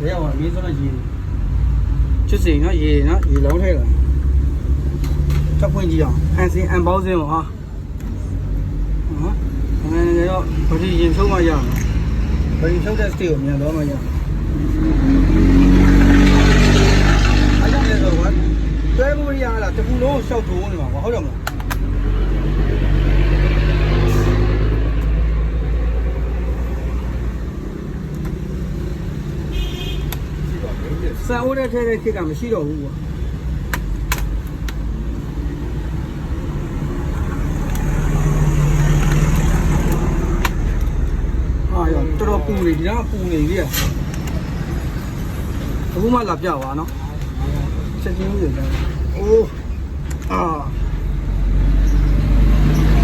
ဘယ်အောင်မင်းဆိုတော့ရေချစ်စိန်နော်ရေလောင်းထဲလာတက်ခွင့်ကြည့်အောင်အန်စင်အန်ပေါင်းစင်းပါဟာနော်အဲတော့ဘာဒီရင်ဖြုံးမှရအောင်ဘာဒီဖြုံးတဲ့ state ကိုမြန်တော့မှရအောင်အဲ့ဒါလည်းတော့တွဲဖို့ရလားတခုလုံးရှောက်ထိုးနေမှာဟုတ်တယ်မလားဆန်ဦးတဲ့ထဲတဲ့ခေတ်ကမရှိတော့ဘူးကွာအာရောတော်တော်ပူနေဒီကပူနေပြီအခုမှလာပြသွားနော်ချက်ချင်းကြီးတယ်အိုးအာ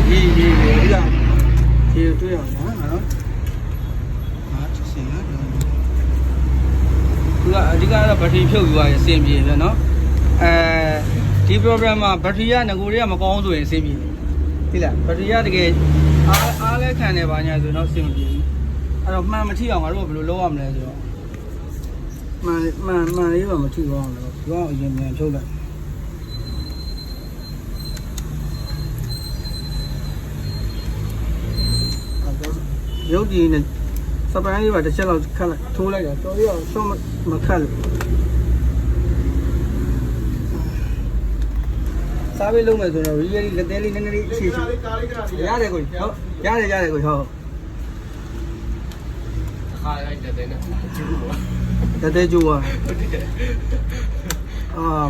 ဒီဒီတွေ့ရအောင်နော်ချက်ချင်းနော်သူကအဓိကတော့ဘက်ထရီဖြုတ်ယူရရင်အဆင်ပြေပဲเนาะဒီ program မှာဘက်ထရီကငကိုတွေကမကောင်းဆိုရင်အဆင်ပြေသိလားဘက်ထရီကတကယ်အားလဲခံတယ်ပါညာဆိုတော့အဆင်မပြေဘူးအဲ့တော့မှန်မထိအောင်ငါတို့ကဘယ်လိုလုပ်ရမလဲဆိုတော့မှန်လေးပါမထိအောင်လို့ဒီကောင်အရင်မြန်ဖြုတ်လိုက်ရုပ်ဒီနဲ့စပန်းလေးပါတစ်ချက်လောက်ခတ်လိုက်ထိုးလိုက်တာတော်ရအောင်ရှော့မခတ်လို့စားပေးလုံးမယ်ဆိုတော့ really လက်သေးလေးနည်းနည်းလေးအခြေချရတယ်ကိုဟုတ်ရတယ်ကိုဟုတ်ခါလိုက်တဲ့နဲ့ကျူးပါတက်တဲ့ကျိုးอ่ะ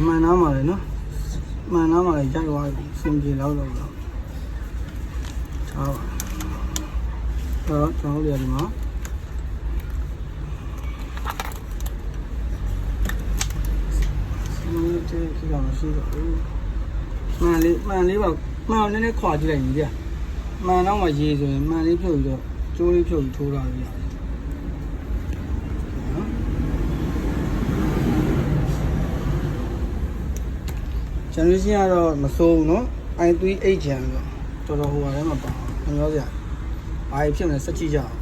မှန်နားမှာလေနော်မှန်နားမှာလေရိုက်သွားစင်ပြေလောက်တော့ဟုတ်တော့ကျွန်တော်တို့ဒီမှာဒီကောင်ရှိတော့မှန်လေးပါမှန်နည်းနည်းခွာကြည့်လိုက်ညီပြမှန်တော့မှရေဆိုရင်မှန်လေးဖြုတ်ပြီးတော့ကျိုးလေးဖြုတ်ပြီးထိုးတာလို့ရတယ်ဂျန်နရေးရှင်းကတော့မစိုးဘူးเนาะ i3 8 ဂျန်တော့တော်တော်ဟိုပါထဲမှာပါအောင်ပြောစရာဘာဖြစ်မလဲစက်ကြည့်ကြအောင်